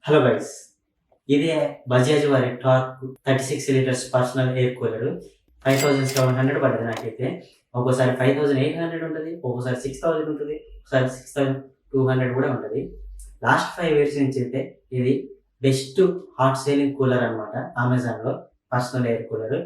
Hello guys, ఇదే బజాజ్ వారి torque 36 litres personal air cooler 5700 పడ్డది నాకైతే. ఒక్కోసారి 5800 ఉంటుంది, ఒక్కోసారి 6000 ఉంటుంది, ఒకసారి 6200 కూడా ఉంటుంది. లాస్ట్ 5 ఇయర్స్ నుంచి అయితే ఇది బెస్ట్ హాట్ సేలింగ్ కూలర్ అనమాట. అమెజాన్లో పర్సనల్ ఎయిర్ కూలర్.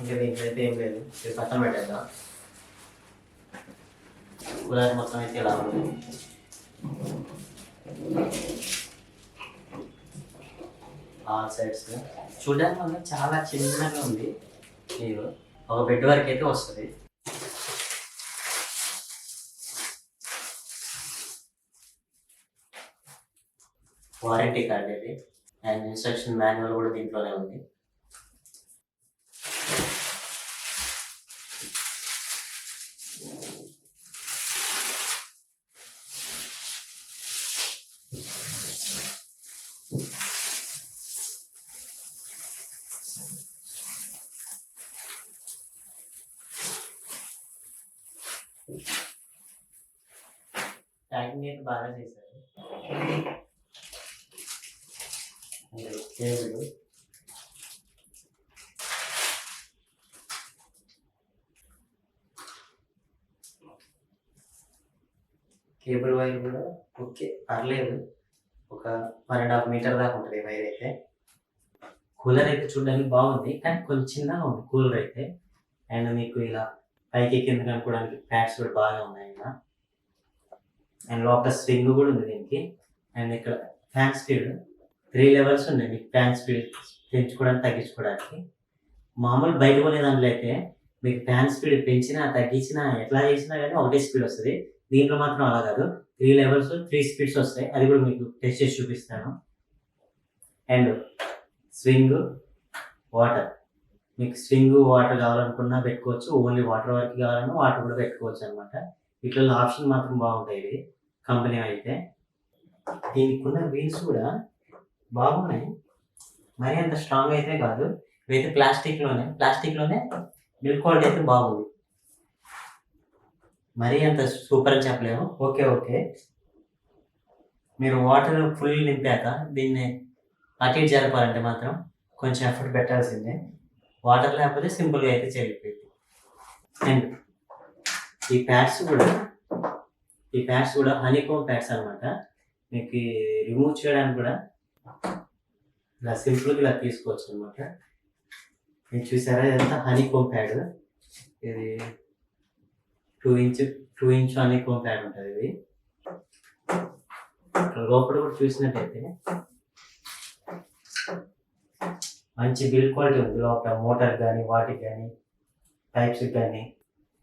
ఇంకా దీంట్లో అయితే ఏం లేదు, ఇది పక్కన పెట్టేద్దాం. కూలర్ మొత్తం అయితే ఇలా ఉంది. ఆల్ సైడ్స్ చూడడానికి వల్ల చాలా చిన్నగా ఉంది. మీరు ఒక బెడ్ వరకు అయితే వస్తుంది. వారంటీ కార్డ్ ఇది అండ్ ఇన్స్ట్రక్షన్ మాన్యువల్ కూడా దీంట్లోనే ఉంది. ప్యాకింగ్ అయితే బాగా చేశారు. కేబుల్ కేబుల్ వైర్ కూడా ఓకే, పర్లేదు. ఒక 1.5 మీటర్ దాకా ఉంటుంది వైర్ అయితే. కూలర్ అయితే చూడడానికి బాగుంది, కానీ కొంచెం చిన్నగా ఉంది కూలర్ అయితే. అండ్ మీకు ఇలా పైకి కింద కనుక్కోవడానికి ప్యాడ్స్ కూడా బాగా ఉన్నాయి ఇలా. అండ్ లోపల స్వింగ్ కూడా ఉంది దీనికి. అండ్ ఇక్కడ ఫ్యాన్ స్పీడ్ 3 లెవెల్స్ ఉన్నాయి మీకు ఫ్యాన్ స్పీడ్ పెంచుకోవడానికి తగ్గించుకోవడానికి. మామూలు బయట కొనే దాంట్లో అయితే మీకు ఫ్యాన్ స్పీడ్ పెంచినా తగ్గించినా ఎట్లా చేసినా కానీ ఒకటే స్పీడ్ వస్తుంది. దీంట్లో మాత్రం అలా కాదు, 3 లెవెల్స్ 3 స్పీడ్స్ వస్తాయి. అది కూడా మీకు టెస్ట్ చేసి చూపిస్తాను. అండ్ స్వింగ్ వాటర్, మీకు స్వింగ్ వాటర్ కావాలనుకున్నా పెట్టుకోవచ్చు, ఓన్లీ వాటర్ వరకు కావాలన్నా వాటర్ కూడా పెట్టుకోవచ్చు అనమాట. వీటిలో ఆప్షన్ మాత్రం బాగుంటాయి ఇది కంపెనీ అయితే. దీనికి ఉన్న వీల్స్ కూడా బాగున్నాయి, మరీ అంత స్ట్రాంగ్ అయితే కాదు. ఇవైతే ప్లాస్టిక్లోనే బిల్డ్ క్వాలిటీ అయితే బాగుంది. మరీ అంత సూపర్ అని చెప్పలేము, ఓకే. మీరు వాటర్ ఫుల్ నింపాక దీన్ని అటు ఇటు జరపాలంటే మాత్రం కొంచెం ఎఫర్ట్ పెట్టాల్సిందే. వాటర్ లేకపోతే సింపుల్గా అయితే చెల్లిపోయింది. అండ్ ఈ ప్యాడ్స్ కూడా హనీకోమ్ ప్యాడ్స్ అనమాట. మీకు రిమూవ్ చేయడానికి కూడా ఇలా సింపుల్గా ఇలా తీసుకోవచ్చు అనమాట. మీరు చూసారా, ఇదంతా హనీకోమ్ ప్యాడ్. ఇది 2 ఇంచ్ హనీకోమ్ ప్యాడ్ ఉంటుంది. ఇది లోపల కూడా చూసినట్టయితే మంచి బిల్డ్ క్వాలిటీ ఉంది. లోపల మోటార్ కానీ వాటికి కానీ పైప్స్కి కానీ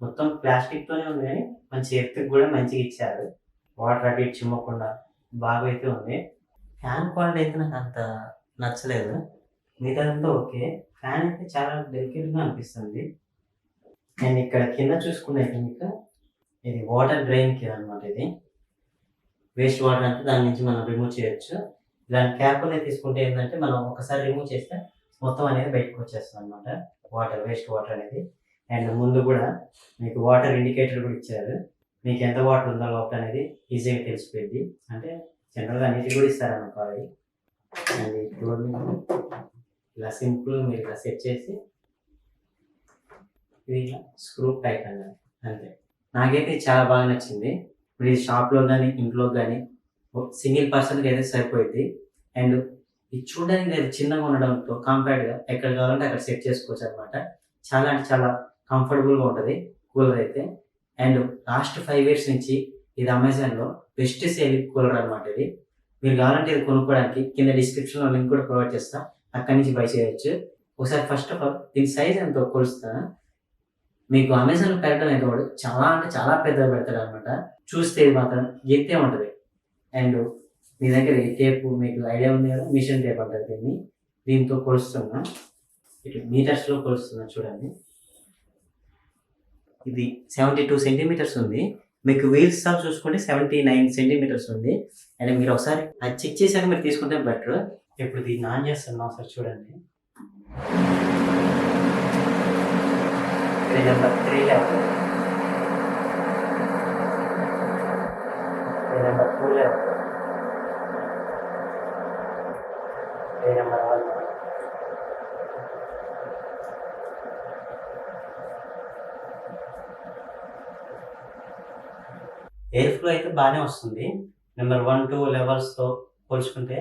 మొత్తం ప్లాస్టిక్తోనే ఉంది, కానీ మంచి ఎత్తుకు కూడా మంచిగా ఇచ్చారు. వాటర్ అటు ఇటు చిమ్మకుండా బాగా అయితే ఉంది. ఫ్యాన్ క్వాలిటీ అయితే నాకు అంత నచ్చలేదు, మిగతాదంతా ఓకే. ఫ్యాన్ అయితే చాలా డెలికేట్గా అనిపిస్తుంది. అండ్ ఇక్కడ కింద చూసుకున్నట్టు మీకు ఇది వాటర్ డ్రైన్ కింద అనమాట. ఇది వేస్ట్ వాటర్ అంటే దాని నుంచి మనం రిమూవ్ చేయొచ్చు. ఇలాంటి క్యాప్ అనేది తీసుకుంటే ఏంటంటే మనం ఒకసారి రిమూవ్ చేస్తే మొత్తం అనేది బయటకు వచ్చేస్తుంది అనమాట, వేస్ట్ వాటర్ అనేది. అండ్ ముందు కూడా మీకు వాటర్ ఇండికేటర్ కూడా ఇచ్చారు. మీకు ఎంత వాటర్ ఉందో లోపల అనేది ఈజీగా తెలిసిపోయింది. అంటే జనరల్గా అన్నిటి కూడా ఇస్తారనుకోవాలి. అండ్ ఇప్పుడు ఇలా సింపుల్ మీరు ఇలా సెట్ చేసి ఇది ఇలా స్క్రూ టైట్ అన్నది అంతే. నాకైతే చాలా బాగా నచ్చింది. ఇప్పుడు ఇది షాప్లో కానీ ఇంట్లో కానీ సింగిల్ పర్సన్కి అయితే సరిపోయింది. అండ్ ఇది చూడడానికి అది చిన్నగా ఉండడంతో కాంపాక్ట్గా ఎక్కడ కావాలంటే అక్కడ సెట్ చేసుకోవచ్చు అనమాట. చాలా అంటే చాలా కంఫర్టబుల్గా ఉంటుంది కూలర్ అయితే. అండ్ లాస్ట్ 5 ఇయర్స్ నుంచి ఇది అమెజాన్లో బెస్ట్ సేలింగ్ కూలర్ అనమాట. ఇది మీరు కావాలంటే ఇది కొనుక్కోవడానికి కింద డిస్క్రిప్షన్లో లింక్ కూడా ప్రొవైడ్ చేస్తాను, అక్కడి నుంచి బై చేయవచ్చు. ఒకసారి ఫస్ట్ ఆఫ్ ఆల్ దీని సైజ్ ఎంతో కొలుస్తాను. మీకు అమెజాన్లో పెట్టడం అయితే కూడా చాలా అంటే చాలా పెద్దగా పెడతాడు అనమాట. చూస్తే ఇది మాత్రం ఎత్తే ఉంటుంది. అండ్ మీ దగ్గర ఈ టేపు మీకు ఐడియా ఉంది కదా, మిషన్ టేప్ అంటారు దీన్ని. దీంతో కొలుస్తున్నా, ఇటు మీటర్స్లో కొలుస్తున్నా చూడండి. ఇది 72 సెంటీమీటర్స్ ఉంది. మీకు వీల్ స్టాప్ చూసుకుంటే 79 సెంటీమీటర్స్ ఉంది. అండ్ మీరు ఒకసారి అది చెక్ చేశాక మీరు తీసుకుంటే బెటర్. ఇప్పుడు దీన్ని ఆన్ చేస్తున్నాం, ఒకసారి చూడండి. Number 3 level, number 2 level, number 1, air flow అయితే బాగానే వస్తుంది. నెంబర్ 1, 2 లెవెల్స్తో పోల్చుకుంటే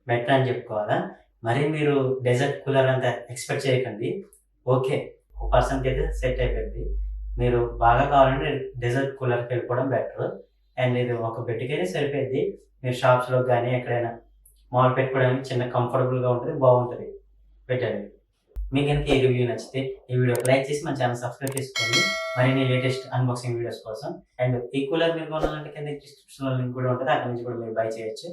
బెటర్ అని చెప్పుకోవాలా. మరి మీరు డెజర్ట్ కూలర్ అంతా ఎక్స్పెక్ట్ చేయకండి. ఓకే, ఒక పర్సన్కి అయితే సెట్ అయిపోయింది. మీరు బాగా కావాలంటే డెజర్ట్ కూలర్కి వెళ్ళిపోవడం బెటర్. అండ్ ఇది ఒక బెడ్కి అయితే సరిపోయింది. మీరు షాప్స్లో కానీ ఎక్కడైనా మాల్ పెట్టుకోవడానికి చిన్న కంఫర్టబుల్గా ఉంటుంది, బాగుంటుంది బెడ్ అనేది. మీకు కనుక ఈ రివ్యూ నచ్చితే ఈ వీడియోకి లైక్ చేసి మన ఛానల్ సబ్స్క్రైబ్ చేసుకోండి మరిన్ని లేటెస్ట్ అన్బాక్సింగ్ వీడియోస్ కోసం. అండ్ ఈ కూలర్ మీరు కొనాలంటే కింద డిస్క్రిప్షన్లో లింక్ కూడా ఉంటుంది, అక్కడి నుంచి కూడా మీరు బై చేయొచ్చు.